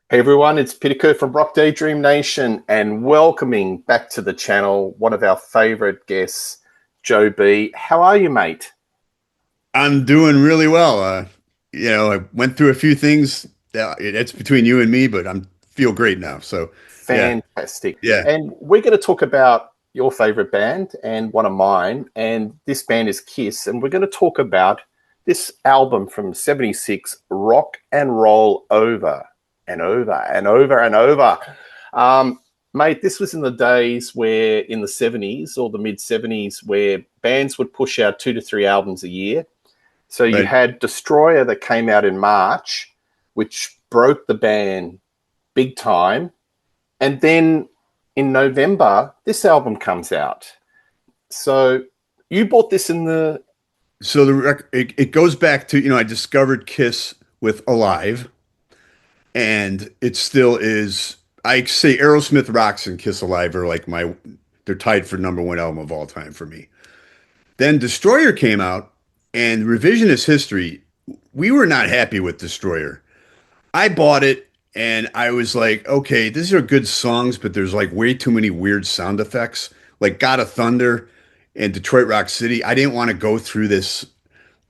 Hey everyone, it's Peter from Rock Daydream Nation and welcoming back to the channel one of our favourite guests, Joe B. How are you, mate? I'm doing really well. I went through a few things. It's between you and me, but I'm feel great now. So, yeah, Fantastic. yeah, And we're going to talk about your favourite band and one of mine, and this band is Kiss, and we're going to talk about this album from '76, Rock and Roll Over and Over and Over and Over. Um, Mate, this was in the days where, in the '70s or the mid '70s, where bands would push out 2 to 3 albums a year. So you right. had Destroyer that came out in March, which broke the band big time. And then in November, this album comes out. So you bought this in the. So it goes back to I discovered Kiss with Alive, and it still is. I say Aerosmith Rocks and Kiss Alive are like they're tied for number one album of all time for me. Then Destroyer came out, and revisionist history. We were not happy with Destroyer. I bought it and I was like, okay, these are good songs, but there's like way too many weird sound effects, like God of Thunder and Detroit Rock City. I didn't want to go through this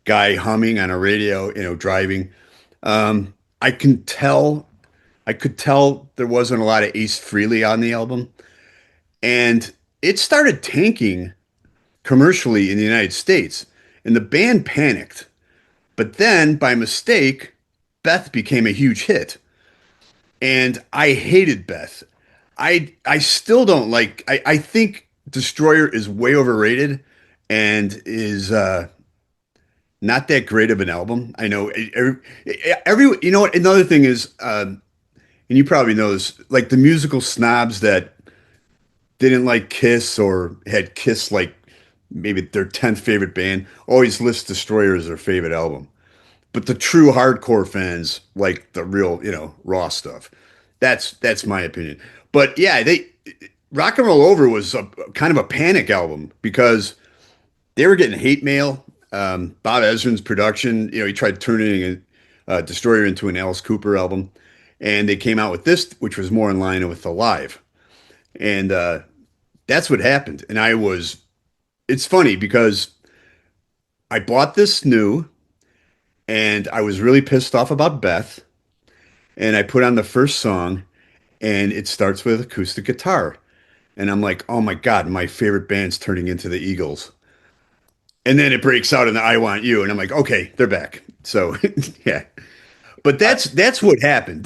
guy humming on a radio, driving. I can tell, I could tell there wasn't a lot of Ace Frehley on the album, and it started tanking commercially in the United States, and the band panicked. But then, by mistake, Beth became a huge hit. And I hated Beth. I still don't like. I think Destroyer is way overrated and is not that great of an album. I know every you know what, another thing is, and you probably know this, like the musical snobs that didn't like Kiss or had Kiss like maybe their 10th favorite band always list Destroyer as their favorite album. But the true hardcore fans like the real, raw stuff. That's my opinion. But yeah, they Rock and Roll Over was kind of a panic album because they were getting hate mail. Bob Ezrin's production, he tried turning Destroyer into an Alice Cooper album, and they came out with this, which was more in line with the live, and that's what happened. And it's funny because I bought this new, and I was really pissed off about Beth, and I put on the first song, and it starts with acoustic guitar. And I'm like, oh my God, my favorite band's turning into the Eagles. And then it breaks out in the I Want You. And I'm like, okay, they're back. So yeah. But I, that's what happened.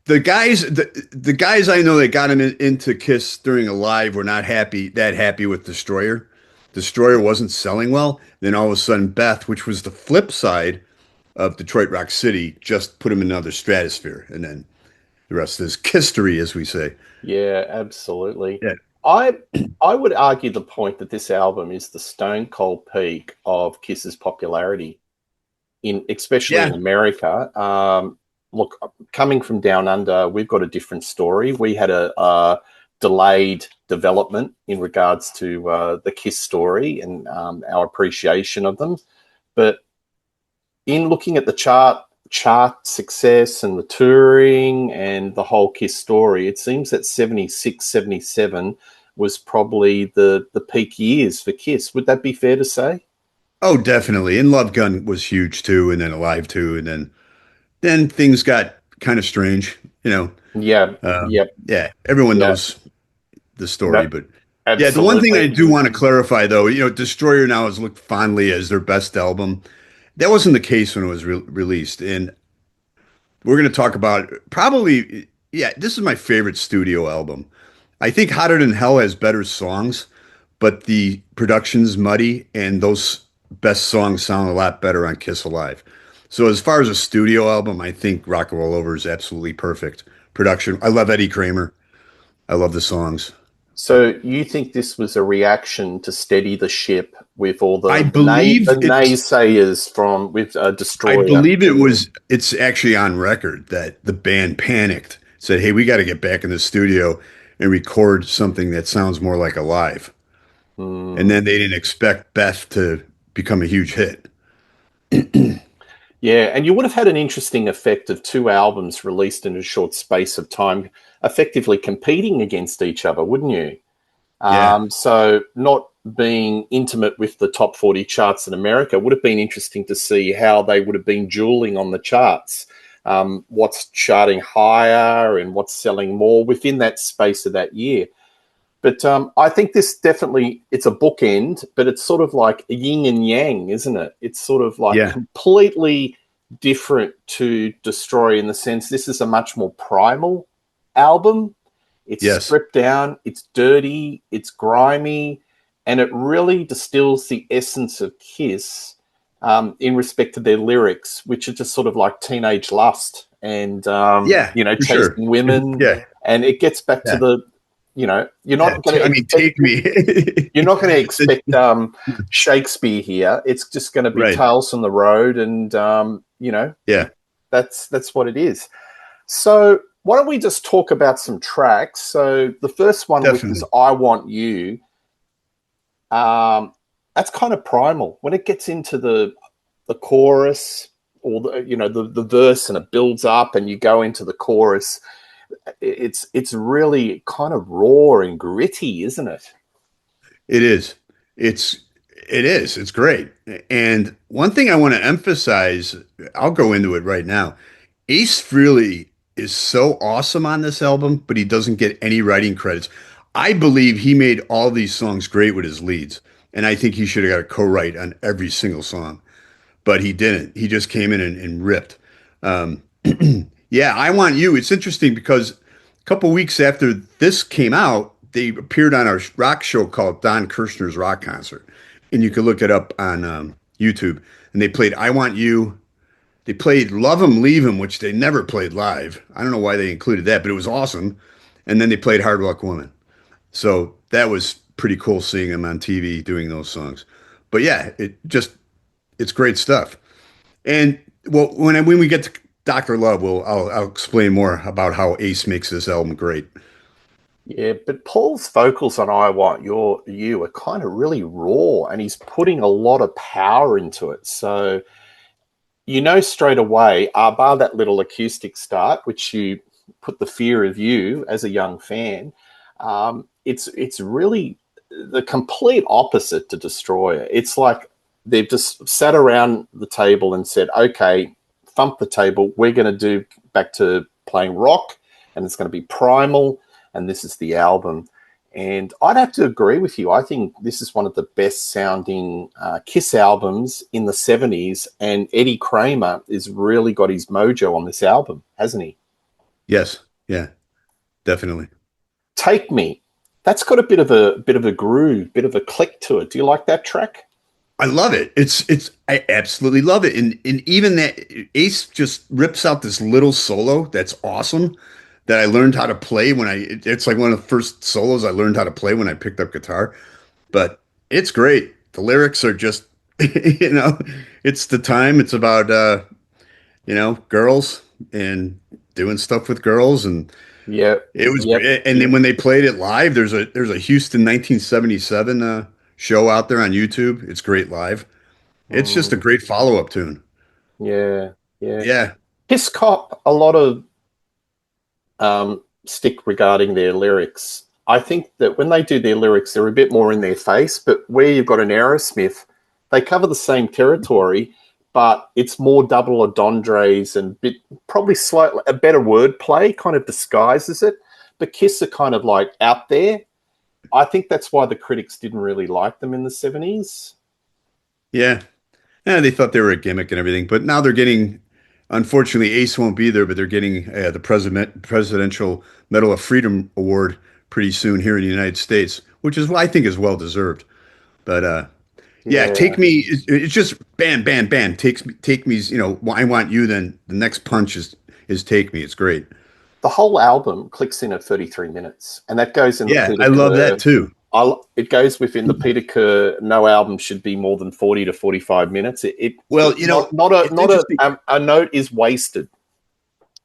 The guys I know that got him into Kiss during a live were not happy with Destroyer. Destroyer wasn't selling well. Then all of a sudden Beth, which was the flip side of Detroit Rock City, just put him in another stratosphere. And then the rest is history, as we say. yeah, absolutely. Yeah. I I would argue the point that this album is the stone cold peak of Kiss's popularity especially in Yeah. America. Look, coming from down under, we've got a different story. We had a delayed development in regards to the Kiss story and our appreciation of them. But in looking at the chart success and the touring and the whole Kiss story, it seems that '76, '77 was probably the peak years for Kiss. Would that be fair to say? Oh, definitely. And Love Gun was huge too, and then Alive too, and then things got kind of strange. Yeah, yep, Yeah, everyone yeah, knows the story, no, but yeah, the one thing I absolutely. do want to clarify though, Destroyer now is looked fondly as their best album. That wasn't the case when it was released, and we're going to talk about probably. Yeah, this is my favorite studio album. I think Hotter Than Hell has better songs, but the production's muddy, and those best songs sound a lot better on Kiss Alive. So as far as a studio album, I think Rock and Roll Over is absolutely perfect. Production, I love Eddie Kramer. I love the songs. So you think this was a reaction to steady the ship with all I the believe it's naysayers from with I Destroyer? believe it's actually on record that the band panicked, said, "Hey, we got to get back in the studio and record something that sounds more like Alive." And Hmm. then they didn't expect Beth to become a huge hit. Yeah, and you would have had an interesting effect of two albums released in a short space of time, effectively competing against each other, wouldn't you? Yeah. So not being intimate with the top 40 charts in America would have been interesting to see how they would have been dueling on the charts. What's charting higher and what's selling more within that space of that year. But I think this definitely, it's a bookend, but it's sort of like a yin and yang, isn't it? It's sort of like Yeah. completely different to Destroy in the sense this is a much more primal album. It's Yes. stripped down, it's dirty, it's grimy, and it really distills the essence of Kiss in respect to their lyrics, which are just sort of like teenage lust and, Yeah, for sure. chasing women. Yeah. And it gets back to Yeah. the, you're Yeah. not going to I mean, expect take me. you're not going to expect Shakespeare here. It's just going to be Right. Tales from the Road, and Yeah, that's what it is. So why don't we just talk about some tracks? So the first one, which is definitely. "I Want You," that's kind of primal. When it gets into the chorus or the verse, and it builds up, and you go into the chorus, it's really kind of raw and gritty, isn't it? It is. It's it is. It's great. And one thing I want to emphasize, I'll go into it right now. Ace Frehley is so awesome on this album, but he doesn't get any writing credits. I believe he made all these songs great with his leads, and I think he should have got a co-write on every single song, but he didn't. He just came in and ripped. Um, yeah, I Want You. It's interesting because a couple weeks after this came out, they appeared on our rock show called Don Kirshner's Rock Concert, and you can look it up on YouTube. And they played "I Want You." They played "Love 'Em, Leave 'Em," which they never played live. I don't know why they included that, but it was awesome. And then they played "Hard Luck Woman." So that was pretty cool seeing him on TV doing those songs. But yeah, it's great stuff. And well, when we get to Dr. Love, I'll explain more about how Ace makes this album great. Yeah, but Paul's vocals on "I Want You" are kind of really raw, and he's putting a lot of power into it. So straight away, bar that little acoustic start, which you put the fear of you as a young fan. It's really the complete opposite to Destroyer. It's like they've just sat around the table and said, "Okay, thump the table. We're going to do back to playing rock, and it's going to be primal, and this is the album." And I'd have to agree with you. I think this is one of the best sounding Kiss albums in the 70s. And Eddie Kramer has really got his mojo on this album, hasn't he? Yes, yeah, definitely. Take Me. That's got a bit of a groove, bit of a click to it. Do you like that track? I love it. It's I absolutely love it. And even that Ace just rips out this little solo that's awesome that I learned how to play when it's like one of the first solos I learned how to play when I picked up guitar. But it's great. The lyrics are just you know, it's the time. It's about girls and doing stuff with girls, and Yep. it was Yep. great. And then when they played it live, there's a Houston 1977 show out there on YouTube. It's great live. It's just a Mm, great follow-up tune. yeah. Yeah. Yeah. Kiss cop a lot of stick regarding their lyrics. I think that when they do their lyrics, they're a bit more in their face. But where you've got an Aerosmith, they cover the same territory, but it's more double entendres and probably slightly a better wordplay kind of disguises it. But Kiss are kind of like out there. I think that's why the critics didn't really like them in the 70s. Yeah. Yeah, they thought they were a gimmick and everything, but now they're getting, unfortunately, Ace won't be there, but they're getting the Presidential Medal of Freedom Award pretty soon here in the United States, which is what I think is well deserved. But yeah, Yeah. Take Me, it's just bam, bam, bam. Take Me's, I Want You, then the next punch is Take Me. It's great. The whole album clicks in at 33 minutes, and that goes in the Yeah, Peter I love that Kerr. too. It goes within the Peter Kerr. No album should be more than 40 to 45 minutes. Well, it's interesting. A note is wasted.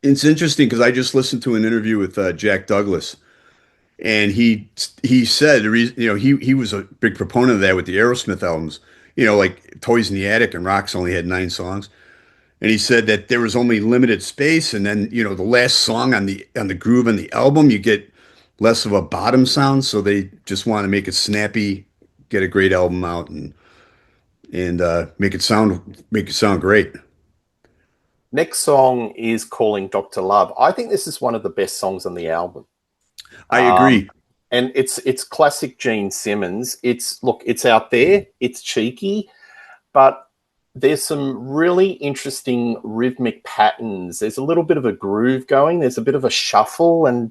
It's interesting because I just listened to an interview with Jack Douglas, and he said the reason he was a big proponent of that with the Aerosmith albums. Like Toys in the Attic and Rocks only had 9 songs, and he said that there was only limited space, and then the last song on the groove on the album, you get less of a bottom sound, so they just want to make it snappy, get a great album out, and make it sound great. Next song is Calling Dr. Love. I think this is one of the best songs on the album. I Um, agree. and it's classic Gene Simmons. It's out there, it's cheeky, but there's some really interesting rhythmic patterns. There's a little bit of a groove going. There's a bit of a shuffle, and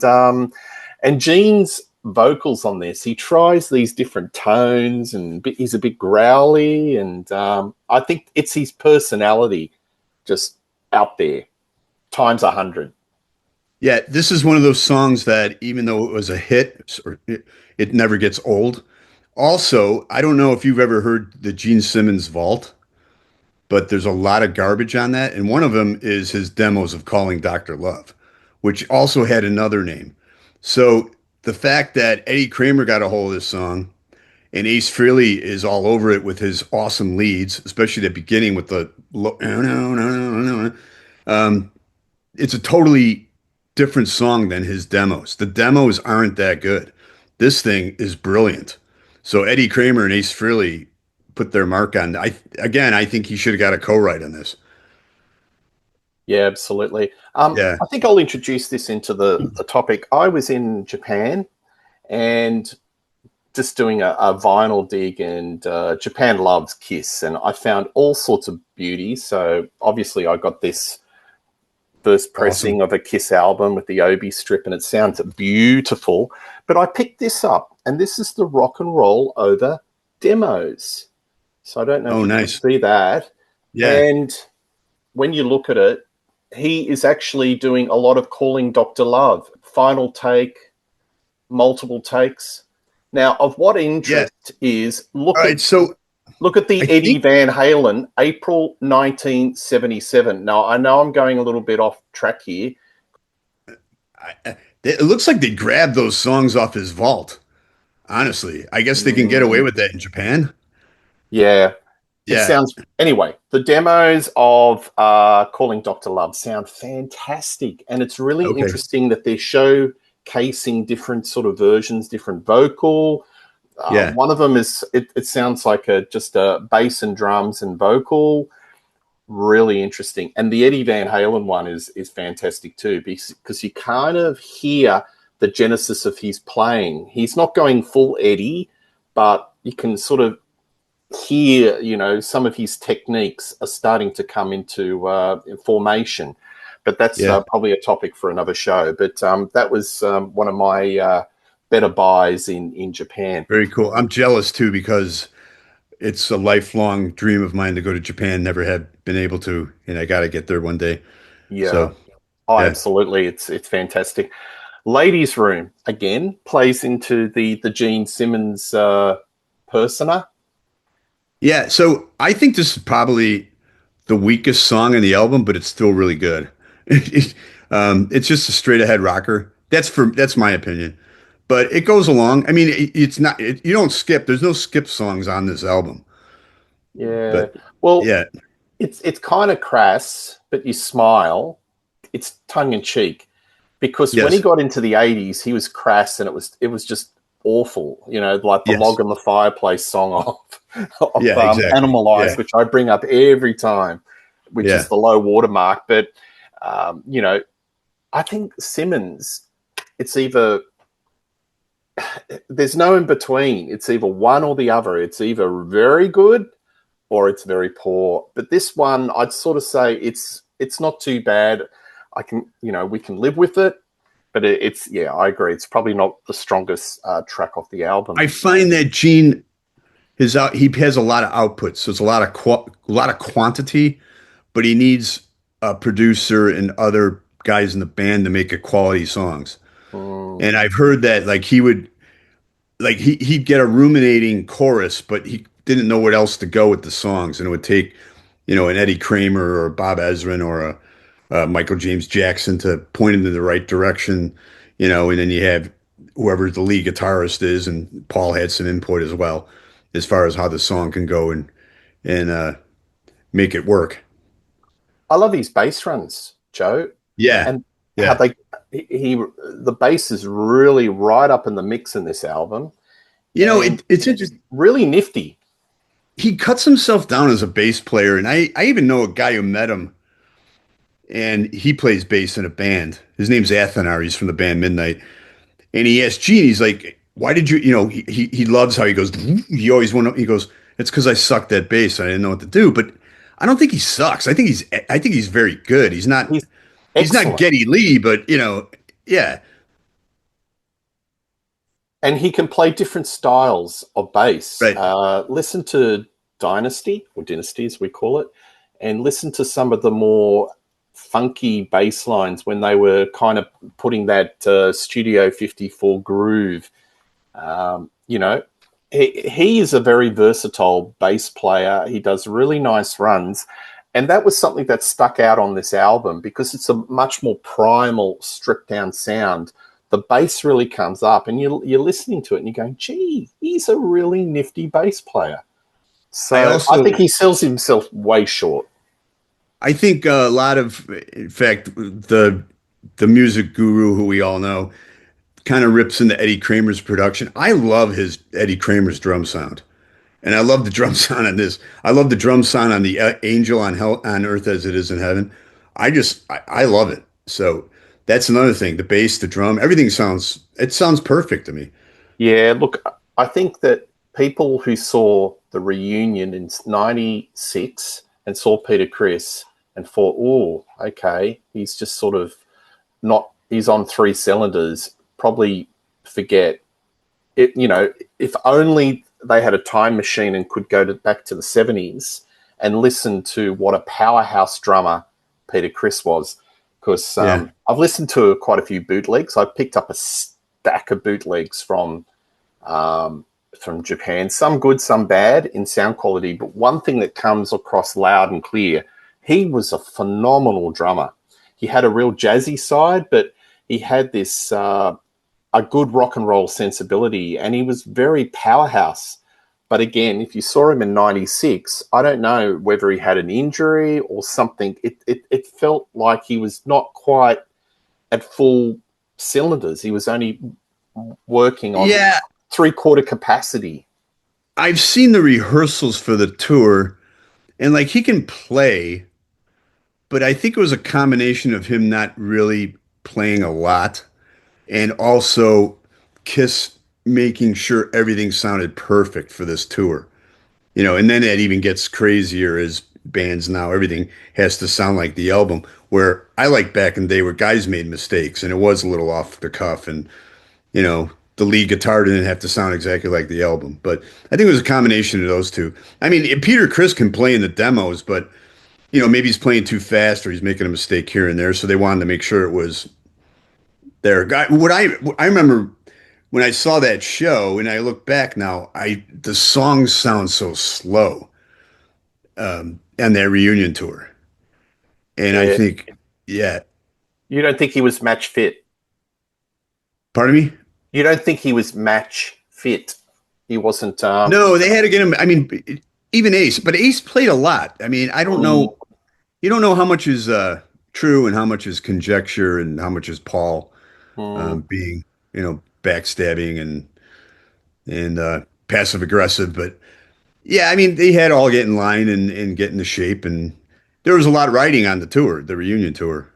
Gene's vocals on this. He tries these different tones, and he's a bit growly, and I think it's his personality just out there times 100. Yeah, this is one of those songs that even though it was a hit, it never gets old. Also, I don't know if you've ever heard the Gene Simmons Vault, but there's a lot of garbage on that. And one of them is his demos of Calling Dr. Love, which also had another name. So the fact that Eddie Kramer got a hold of this song and Ace Frehley is all over it with his awesome leads, especially the beginning with the um, it's a totally different song than his demos. The demos aren't that good. This thing is brilliant. So Eddie Kramer and Ace Frehley put their mark on. I think he should have got a co-write on this. Yeah, absolutely. Yeah. I think I'll introduce this into the topic. I was in Japan and just doing a vinyl dig, and Japan loves Kiss, and I found all sorts of beauty. So obviously I got this first Awesome. pressing of a Kiss album with the Obi strip, and it sounds beautiful. But I picked this up, and this is the Rock and Roll Over demos. So I don't know if Oh, you can nice. see that. Yeah. And when you look at it, he is actually doing a lot of Calling Dr. Love, final take, multiple takes. Now, of what Yeah. interest is All right. So look at I the Eddie think Van Halen, April 1977. Now, I know I'm going a little bit off track here. it looks like they grabbed those songs off his vault. Honestly, I guess they can get away Mm, with that in Japan. yeah, it Yeah. sounds. Anyway, the demos of Calling Dr. Love sound fantastic. And it's really Okay. interesting that they're showcasing different sort of versions, different vocal. Yeah. One of them is, it sounds like just a bass and drums and vocal. Really interesting. And the Eddie Van Halen one is fantastic too, because you kind of hear the genesis of his playing. He's not going full Eddie, but you can sort of hear, some of his techniques are starting to come into formation. But that's Yeah. probably a topic for another show. But that was one of my better buys in Japan. Very cool. I'm jealous too because it's a lifelong dream of mine to go to Japan. Never have been able to, and I got to get there one day. Yeah. So, Oh, yeah. absolutely. It's fantastic. Ladies' Room again plays into the Gene Simmons persona. Yeah. So I think this is probably the weakest song in the album, but it's still really good. It's just a straight ahead rocker. That's my opinion. But it goes along. I mean, it's not, you don't skip. There's no skip songs on this album. Yeah. But Well, yeah. it's kind of crass, but you smile. It's tongue in cheek because when he Yes. got into the 80s, he was crass and it was just awful. Like the Yes. log on the fireplace song of Yeah, exactly. Animalize, Yeah. which I bring up every time, which is Yeah. the low watermark. But um, you know, I think Simmons, it's either there's no in between. It's either one or the other. It's either very good or it's very poor. But this one, I'd sort of say it's not too bad. We can live with it. But it's yeah, I agree. It's probably not the strongest track off the album. I find that Gene he has a lot of output, so it's a lot of quantity, but he needs a producer and other guys in the band to make it quality songs. Mm, And I've heard that he'd get a ruminating chorus, but he didn't know what else to go with the songs, and it would take an Eddie Kramer or Bob Ezrin or a Michael James Jackson to point him in the right direction, and then you have whoever the lead guitarist is, and Paul had some input as well as far as how the song can go and make it work. I love his bass runs, Joe, Yeah. and how Yeah. the bass is really right up in the mix in this album, and It's interesting. really nifty. He cuts himself down as a bass player, and I even know a guy who met him, and he plays bass in a band. His name's Athanar. He's from the band Midnight. And he asked Gene, he's like, why did you, he loves how he goes, he always went, he goes, it's because I sucked at bass. I didn't know what to do. But I don't think he sucks. I think he's very good. He's He's not excellent, Geddy Lee, but yeah, and he can play different styles of bass. right. Listen to Dynasty as we call it, and listen to some of the more funky bass lines when they were kind of putting that Studio 54 groove. You know, he is a very versatile bass player. He does really nice runs. And that was something that stuck out on this album because it's a much more primal, stripped down sound. The bass really comes up and you're listening to it and you're going, gee, he's a really nifty bass player. I So I also, think he sells himself way short. I think a lot of, in fact, the music guru who we all know kind of rips into Eddie Kramer's production. I love his Eddie Kramer's drum sound. And I love the drum sound on this. I love the drum sound on the Angel on Hell on Earth as It Is in Heaven. I love it. So that's another thing. The bass, the drum, everything sounds perfect to me. Yeah, look, I think that people who saw the reunion in 96 and saw Peter Criss and thought, oh, okay, he's just sort of he's on three cylinders, probably forget it. If only they had a time machine and could go back to the 70s and listen to what a powerhouse drummer Peter Criss was. Because Yeah. I've listened to quite a few bootlegs. I picked up a stack of bootlegs from Japan, some good, some bad in sound quality. But one thing that comes across loud and clear, he was a phenomenal drummer. He had a real jazzy side, but he had this a good rock and roll sensibility, and he was very powerhouse. But again, if you saw him in 96, I don't know whether he had an injury or something. It felt like he was not quite at full cylinders. He was only working on Yeah. three-quarter capacity. I've seen the rehearsals for the tour, and like he can play, but I think it was a combination of him not really playing a lot and also Kiss making sure everything sounded perfect for this tour. And then it even gets crazier as bands now, everything has to sound like the album. Where I like back in the day where guys made mistakes and it was a little off the cuff and, the lead guitar didn't have to sound exactly like the album. But I think it was a combination of those two. I mean, Peter Criss can play in the demos, but, maybe he's playing too fast or he's making a mistake here and there. So they wanted to make sure it was there. I remember when I saw that show and I look back now, the songs sound so slow on that reunion tour. And I Yeah. think, yeah, You don't think he was match fit? pardon me? You don't think he was match fit? He wasn't. No, they had to get him. I mean, even Ace, but Ace played a lot. I mean, I don't know. You don't know how much is true and how much is conjecture and how much is Paul being, backstabbing and passive aggressive. But yeah, I mean, they had to all get in line and get into shape, and there was a lot of writing on the tour, the reunion tour.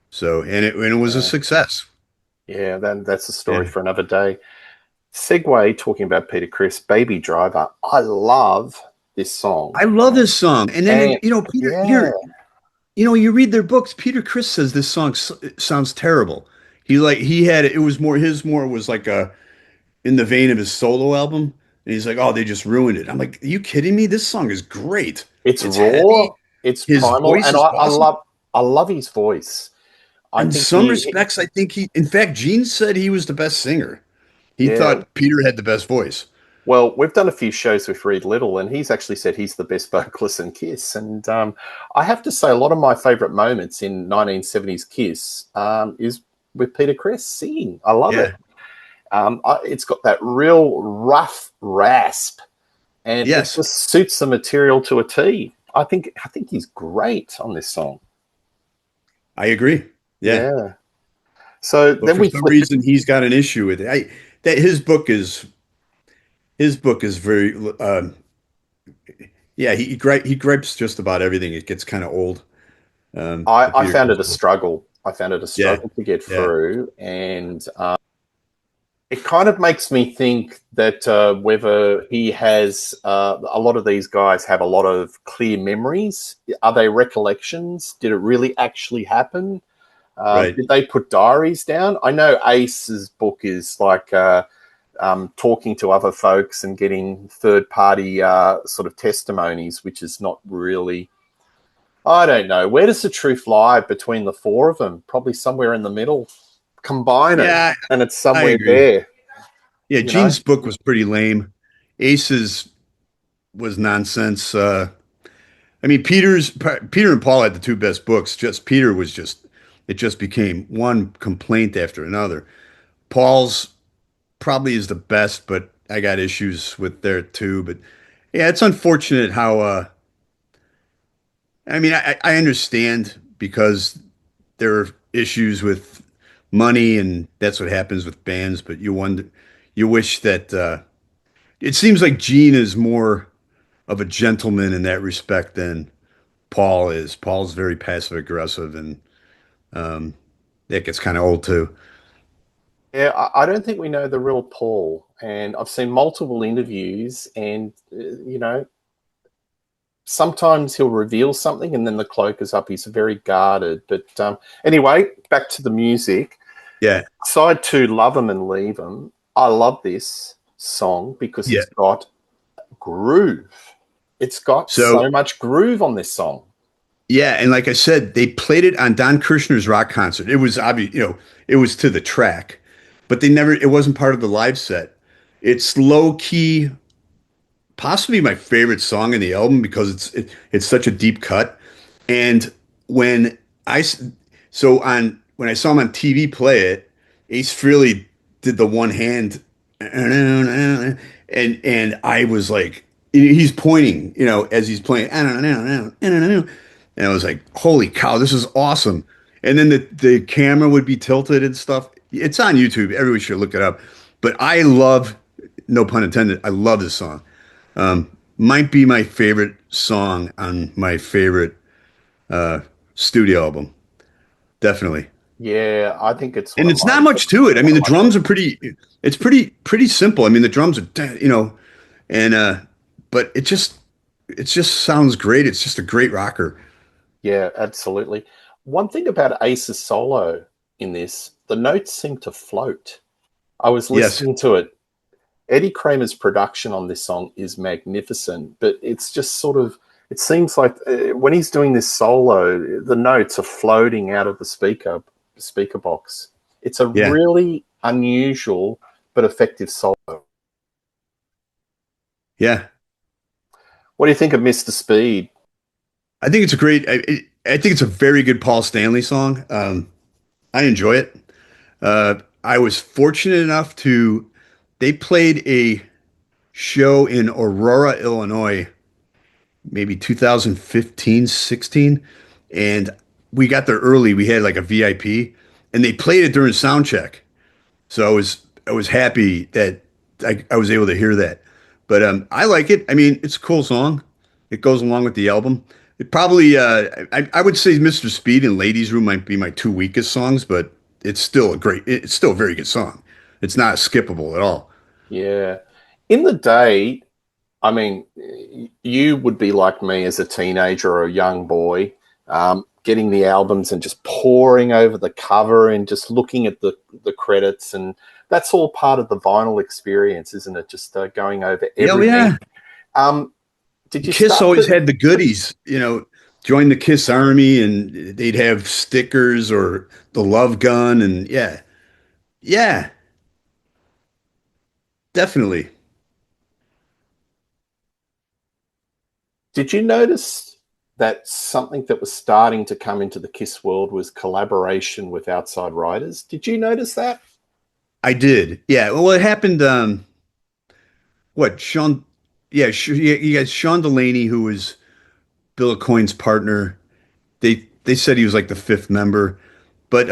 So, and it was a success. Yeah, then that's a story Yeah. for another day. Segue, talking about Peter Criss, Baby Driver. I love this song. I love this song. And then, And Peter, yeah, you read their books. Peter Criss says this song sounds terrible. He had it was more his more was like a in the vein of his solo album, and he's like, oh, they just ruined it. I'm like, are you kidding me? This song is great. it's It's raw, heavy. it's His primal, voice and is I awesome. love his voice. I In think some respects, I think in fact, Gene said he was the best singer. He yeah. thought Peter had the best voice. Well, we've done a few shows with Reed Little, and he's actually said he's the best vocalist in Kiss. And I have to say, a lot of my favourite moments in 1970s Kiss is with Peter Criss singing. I love it. Yeah. It's got that real rough rasp, and it Yes. just suits the material to a T. I think he's great on this song. I agree. Yeah. Yeah. So But then for we some flip. reason he's got an issue with it. That his book is very yeah, he gripes just about everything. It gets kind of old. The I Peter found it Chris a book. struggle. I found it a Yeah. struggle to get Yeah. through, and it kind of makes me think that whether he has a lot of these guys have a lot of clear memories. Are they recollections? Did it really actually happen? Right. Did they put diaries down? I know Ace's book is like talking to other folks and getting third party sort of testimonies, which is not really. I don't know. Where does the truth lie between the four of them? Probably somewhere in the middle. Combine it, Yeah, and it's I somewhere agree. there. Yeah, You know. Gene's book was pretty lame. Ace's was nonsense. I mean, Peter and Paul had the two best books. Just Peter was just it just became one complaint after another. Paul's probably is the best, but I got issues with there too. But yeah, it's unfortunate how I mean, I understand because there are issues with money and that's what happens with bands, but you wish that it seems like Gene is more of a gentleman in that respect than Paul is. Paul's very passive aggressive, and um, that gets kind of old too. Yeah, I don't think we know the real Paul, and I've seen multiple interviews, and sometimes he'll reveal something, and then the cloak is up. He's very guarded. But anyway, back to the music. Yeah, Side two, Love 'Em and Leave 'Em. I love this song because yeah. it's got groove. It's got So so much groove on this song. yeah, and like I said, they played it on Don Kirshner's rock concert. It was obvious, it was to the track, but it wasn't part of the live set. It's low key, possibly my favorite song in the album because it's such a deep cut. And when I s- so on when I saw him on TV play it, Ace Frehley did the one hand, and I was like, he's pointing, as he's playing, and I was like, holy cow, this is awesome. And then the camera would be tilted and stuff. It's on YouTube. Everyone should look it up. But I love, no pun intended, I love this song. Might be my favorite song on my favorite uh, studio album. Definitely. Yeah, I think it's one And of it's not my much to it. I one mean, of the my drums are favorites. it's pretty simple. I mean, the drums are, and but it just sounds great. It's just a great rocker. Yeah, absolutely. One thing about Ace's solo in this, the notes seem to float. I was Yes. listening to it. Eddie Kramer's production on this song is magnificent, but it's just sort of, it seems like when he's doing this solo, the notes are floating out of the speaker box. It's a Yeah. really unusual but effective solo. Yeah. What do you think of Mr. Speed? I think it's a great, I think it's a very good Paul Stanley song. I enjoy it. I was fortunate enough they played a show in Aurora, Illinois, maybe 2015, 16. And we got there early. We had like a VIP and they played it during sound check. So I was happy that I was able to hear that. But I like it. I mean, it's a cool song. It goes along with the album. It probably I would say Mr. Speed and Ladies Room might be my two weakest songs, but it's still a very good song. It's not skippable at all. Yeah. In the day, I mean, you would be like me as a teenager or a young boy, getting the albums and just poring over the cover and just looking at the credits, and that's all part of the vinyl experience, isn't it? Just going over Yeah, oh, everything. yeah. Um, did you Kiss start always to? had the goodies, join the Kiss Army and they'd have stickers or the Love Gun and yeah. Yeah, definitely. Did you notice that something that was starting to come into the Kiss world was collaboration with outside writers? Did you notice that? I did. Yeah. Well, it happened what Sean yeah, you got Sean Delaney who was Bill Coyne's partner. they said he was like the fifth member, but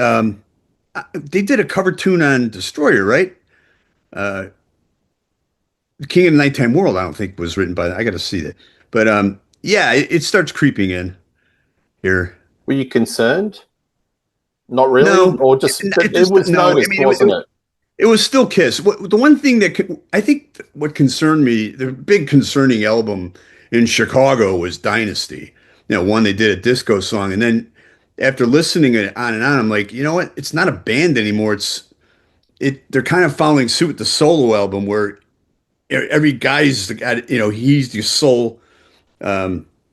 they did a cover tune on Destroyer, right? Uh, The King of the Nighttime World, I don't think was written by. I got to see that, but yeah, it starts creeping in here. Were you concerned? Not really, No, or just it it just was no. I noticed, mean, wasn't it? it was still Kiss. The one thing that I think what concerned me, the big concerning album in Chicago was Dynasty. One they did a disco song, and then after listening it on and on, I'm like, you know what? It's not a band anymore. They're kind of following suit with the solo album where every guy's got, he's the sole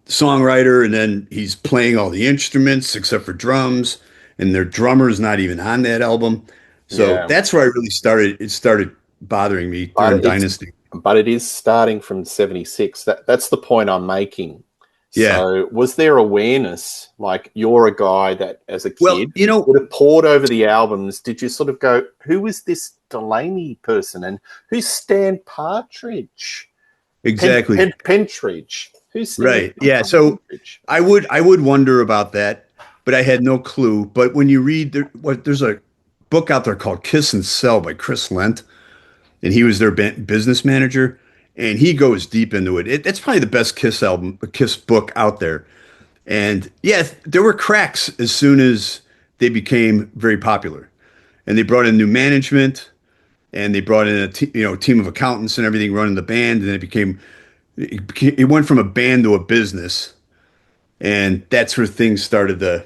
songwriter, and then he's playing all the instruments except for drums, and their drummer's not even on that album. So Yeah, that's where I really started. It started bothering me during but Dynasty. it is starting from 76. That's the point I'm making. Yeah. So was there awareness, like you're a guy that as a Well, kid would have poured over the albums? Did you sort of go, who is this Delaney person, and who's Stan Partridge? exactly. Pentridge. Who's Stan Right. Yeah. So Partridge? I would wonder about that, but I had no clue. But when you read there's a book out there called Kiss and Sell by Chris Lent, and he was their business manager, and he goes deep into it. It's probably the best Kiss album, Kiss book out there. And yeah, there were cracks as soon as they became very popular, and they brought in new management, and they brought in a team of accountants and everything running the band, and it went from a band to a business, and that's where things started to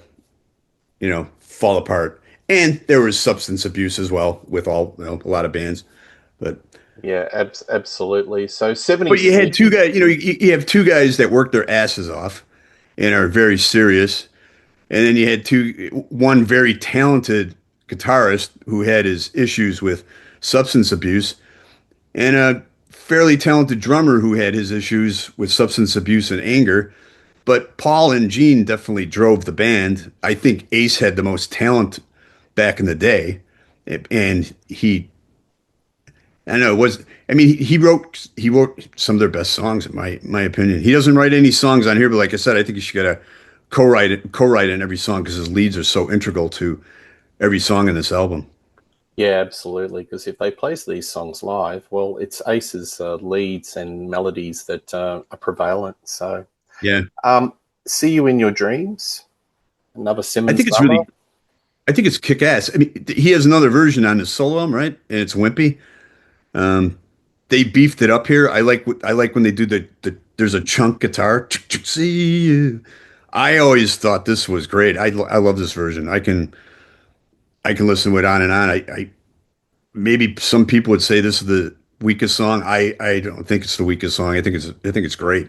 fall apart. And there was substance abuse as well with a lot of bands, but. Yeah, absolutely. So But you had 76. two guys, you have two guys that work their asses off and are very serious. And then you had one very talented guitarist who had his issues with substance abuse, and a fairly talented drummer who had his issues with substance abuse and anger. But Paul and Gene definitely drove the band. I think Ace had the most talent back in the day, and I know it was. I mean, he wrote some of their best songs in my opinion. He doesn't write any songs on here, but like I said, I think he should get a co-write in every song because his leads are so integral to every song in this album. Yeah, absolutely. Because if they plays these songs live, well, it's Ace's leads and melodies that are prevalent. So, Yeah, um, "See You in Your Dreams," another I Simmons think it's number. really, I think it's kick ass. I mean, he has another version on his solo album, right? And it's wimpy. Um, they beefed it up here. I like when they do there's a chunk guitar. See you. I always thought this was great. I love this version. I can listen to it on and on. I maybe some people would say this is the weakest song. I don't think it's the weakest song. I think it's great.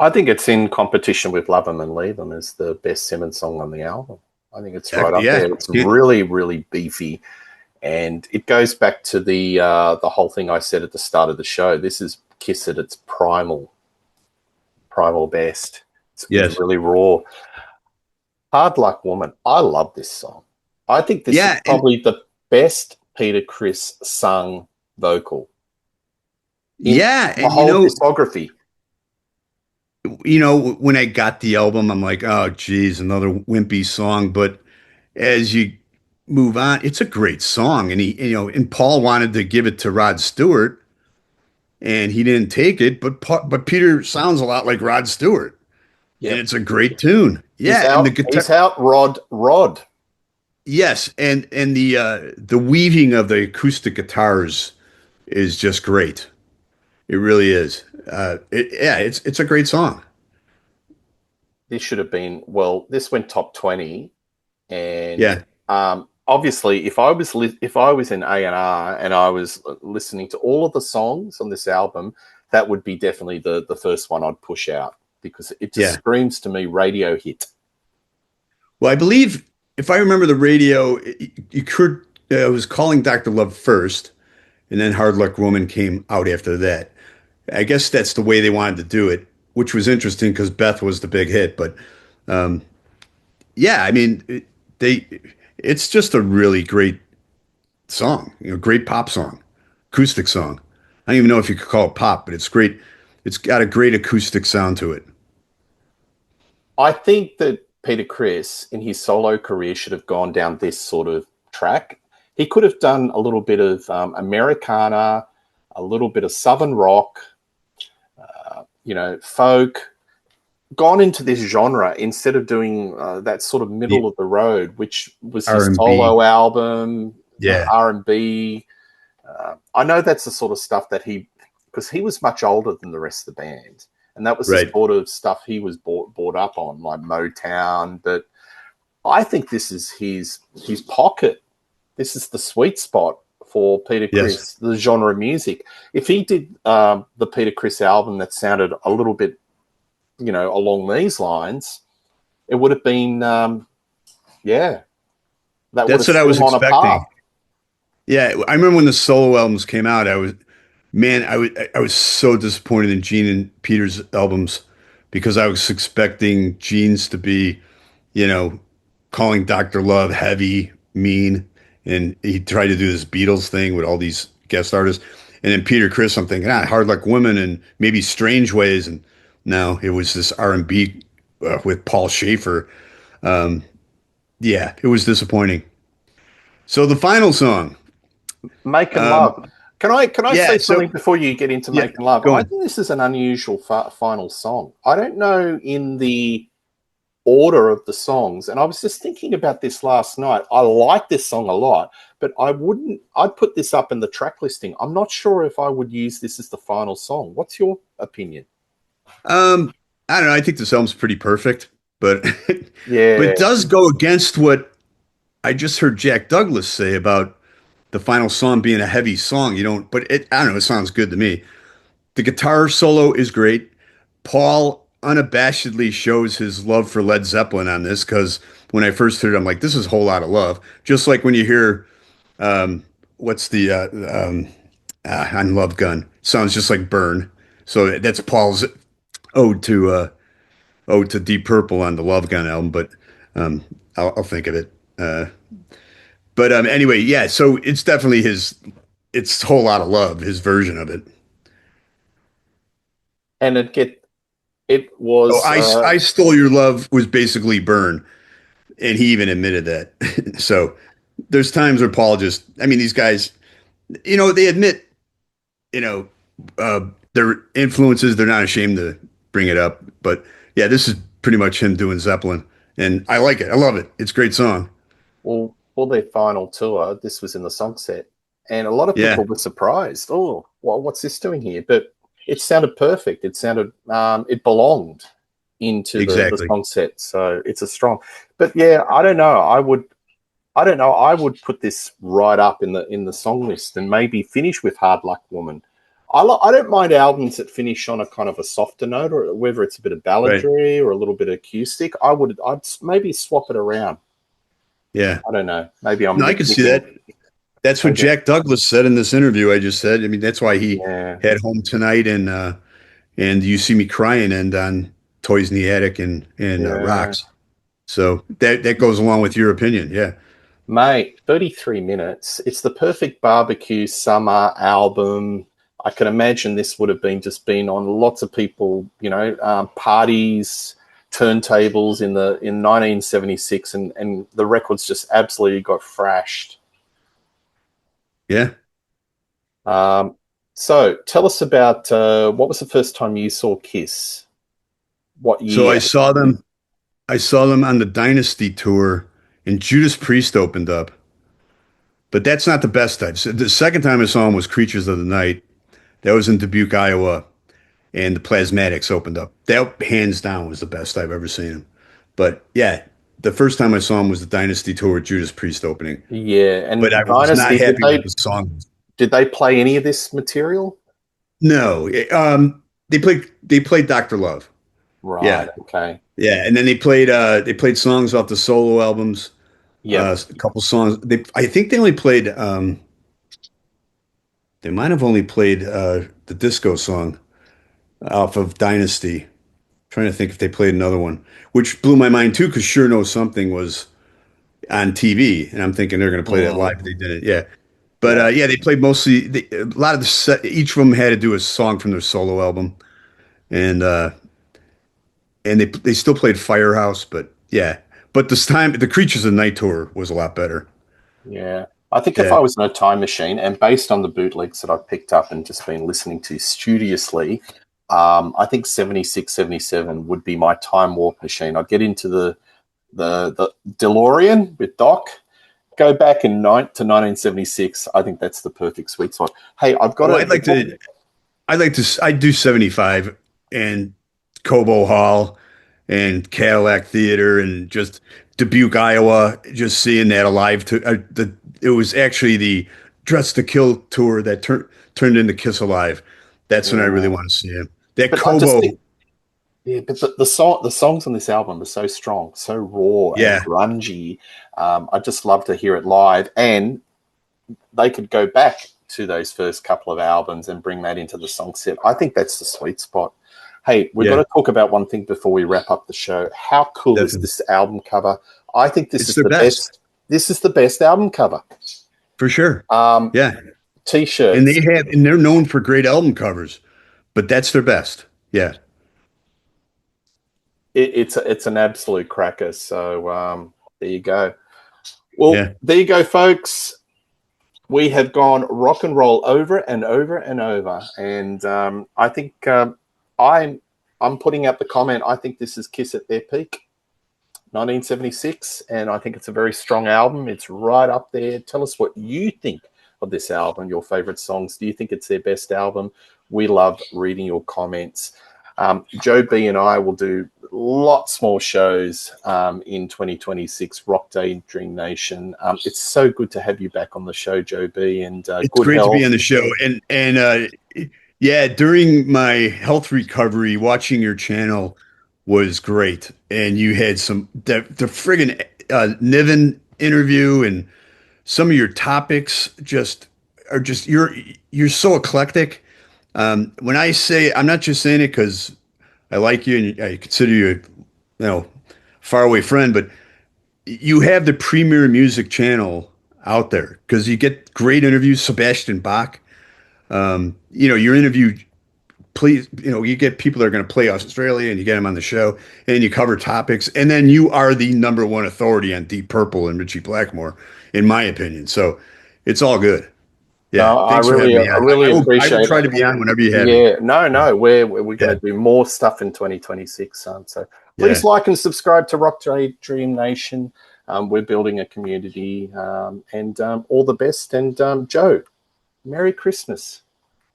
I think it's in competition with "Love 'Em and Leave 'Em" as the best Simmons song on the album. I think it's right Heck, up yeah. there. It's Yeah. really, really beefy, and it goes back to the whole thing I said at the start of the show. This is Kiss at its primal best. It's Yes. really raw. "Hard Luck Woman." I love this song. I think this is Yeah, and probably the best Peter Criss sung vocal in yeah, the and whole discography. when I got the album, I'm like, oh geez, another wimpy song. But as you move on, it's a great song. And and Paul wanted to give it to Rod Stewart, and he didn't take it. But Peter sounds a lot like Rod Stewart, and Yep. it's a great tune. He's Yeah, and the out. guitar. He's out. Rod. Yes, and the weaving of the acoustic guitars is just great. It really is. Yeah, it's a great song. This should have been, well, this went top 20, and Yeah, obviously if I was in A&R and I was listening to all of the songs on this album, that would be definitely the first one I'd push out because it just yeah. screams to me radio hit. Well, I believe if I remember the radio, you could. It was Calling Dr. Love first, and then Hard Luck Woman came out after that. I guess that's the way they wanted to do it, which was interesting because Beth was the big hit. But yeah, I mean, they. It's just a really great song. Great pop song, acoustic song. I don't even know if you could call it pop, but it's great. It's got a great acoustic sound to it. I think that Peter Criss in his solo career should have gone down this sort of track. He could have done a little bit of Americana, a little bit of Southern rock, folk, gone into this genre instead of doing that sort of middle of the road, which was his R&B. solo album, Yeah, R&B. I know that's the sort of stuff that because he was much older than the rest of the band, and that was the right. sort of stuff he was brought up on, like Motown. But I think this is his pocket. This is the sweet spot for Peter Yes. Criss, the genre of music. If he did the Peter Criss album that sounded a little bit, along these lines, it would have been, that would That's have what I set was him on a path. expecting. Yeah, I remember when the solo albums came out, I was so disappointed in Gene and Peter's albums because I was expecting Gene's to be, you know, calling Dr. Love heavy, mean, and he tried to do this Beatles thing with all these guest artists. And then Peter Criss, I'm thinking, Hard Luck Women and maybe Strange Ways. And no, it was this R&B with Paul Schaefer. Yeah, it was disappointing. So the final song, Making um, Love. Can I yeah, say so something before you get into yeah, Making Love? go I on. think this is an unusual final song. I don't know in the order of the songs, and I was just thinking about this last night. I like this song a lot, but I'd put this up in the track listing. I'm not sure if I would use this as the final song. What's your opinion? Um, I don't know. I think this album's pretty perfect, but but Yeah. it does go against what I just heard Jack Douglas say about the final song being a heavy song. You don't, but I don't know. It sounds good to me. The guitar solo is great. Paul unabashedly shows his love for Led Zeppelin on this because when I first heard it, I'm like, this is a whole lot of love. Just like when you hear what's the on Love Gun, sounds just like Burn. So that's Paul's ode to Deep Purple on the Love Gun album, but um, I'll think of it. But anyway, yeah. So it's definitely it's a whole lot of love, his version of it. And it Oh, was I Stole Your Love was basically Burn, and he even admitted that. So there's times where Paul just, I mean, these guys, they admit, you know, uh, their influences. They're not ashamed to bring it up. But yeah, this is pretty much him doing Zeppelin, and I like it. I love it. It's a great song. well, for their final tour. This was in the song set, and a lot of Yeah, people were surprised. Oh, well, what's this doing here? But it sounded perfect. It sounded it belonged into the exactly. song set. So it's a strong. But yeah, I don't know. I don't know. I would put this right up in the song list and maybe finish with Hard Luck Woman. I don't mind albums that finish on a kind of a softer note, or whether it's a bit of Right. balladry or a little bit of acoustic. I'd maybe swap it around. Yeah. I don't know. Maybe I'm No, I can see nitpicking. that. That's what Maybe, Jack Douglas said in this interview I just said. I mean, that's why he yeah, had Home Tonight and You See Me Crying and on Toys in the Attic and yeah. Rocks. So that goes along with your opinion. Yeah. Mate, 33 minutes. It's the perfect barbecue summer album. I can imagine this would have been on lots of people, parties, turntables in 1976, and the records just absolutely got thrashed. Yeah. Um, so tell us about what was the first time you saw Kiss? What So year? I saw them on the Dynasty tour and Judas Priest opened up. But that's not the best time. So the second time I saw them was Creatures of the Night. That was in Dubuque, Iowa, and the Plasmatics opened up. That hands down was the best I've ever seen them. But yeah, the first time I saw them was the Dynasty tour with Judas Priest opening. Yeah, But I and was not Dynasty, happy with the song. did they play any of this material? No, they played Dr. Love. Right. Yeah, Okay. yeah, and then they played songs off the solo albums. Yep. A couple songs. I think they only played. They might have only played the disco song off of Dynasty. Trying to think if they played another one, which blew my mind too, because Sure Knows Something was on TV, and I'm thinking they're going to play that Mm, live. They didn't, yeah. But yeah. yeah, they played mostly a lot of the set. Each of them had to do a song from their solo album, and they still played Firehouse, but Yeah. But this time, the Creatures of Night tour was a lot better. Yeah. I think if Yeah. I was in a time machine and based on the bootlegs that I've picked up and just been listening to studiously, I think 76, 77 would be my time warp machine. I'd get into the DeLorean with Doc, go back to 1976. I think that's the perfect sweet spot. Hey, I've got Oh, to. I'd do 75 and Cobo Hall and Cadillac Theater and just Dubuque, Iowa, just seeing that alive. It was actually the Dress to Kill tour that turned into Kiss Alive. That's when I really Yeah. want to see him. That But I just Cobo, think, yeah, but the songs on this album are so strong, so raw and yeah, grungy. I just love to hear it live, and they could go back to those first couple of albums and bring that into the song set. I think that's the sweet spot. Hey, we've got yeah, to talk about one thing before we wrap up the show. How cool is definitely. this album cover? I think this It's is their the best best. This is the best album cover. for sure. Um, Yeah, and T-shirts. they're known for great album covers, but that's their best. Yeah, It's an absolute cracker. So there you go. Well, yeah. there you go, folks. We have gone rock and roll over and over and over, and I think I'm putting out the comment. I think this is Kiss at their peak, 1976, and I think it's a very strong album. It's right up there. Tell us what you think of this album, your favorite songs. Do you think it's their best album? We love reading your comments. Joe B and I will do lots more shows in 2026, Rock Daydream Nation. It's so good to have you back on the show, Joe B, and It's good great to be health. on the show. Yeah, during my health recovery, watching your channel was great. And you had the friggin' Niven interview and some of your topics just you're so eclectic. When I say I'm not just saying it because I like you and I consider you a faraway friend, but you have the premier music channel out there because you get great interviews. Sebastian Bach, your interview, please, you get people that are going to play Australia and you get them on the show and you cover topics. And then you are the number one authority on Deep Purple and Richie Blackmore, in my opinion. So it's all good. Yeah. No, Thanks for having me I on. really I will appreciate try it. to be on whenever you have me. Yeah, no, we're going Yeah. to do more stuff in 2026. So please Yeah. like and subscribe to Rock Dream Nation. We're building a community, and all the best. And Joe, Merry Christmas.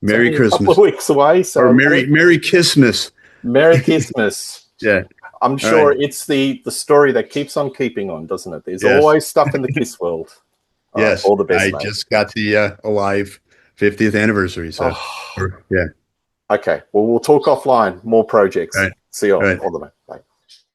It's Merry only a couple of Christmas weeks away, so or Merry Christmas. Merry Christmas. Yeah. I'm All sure right. it's the story that keeps on keeping on, doesn't it? There's Yes. always stuff in the Kiss world. All right, Yes. all the best, I mate. just got the Alive 50th anniversary. So, Oh, yeah. okay. Well, we'll talk offline. More projects. All right. See you All right. all the way. Bye.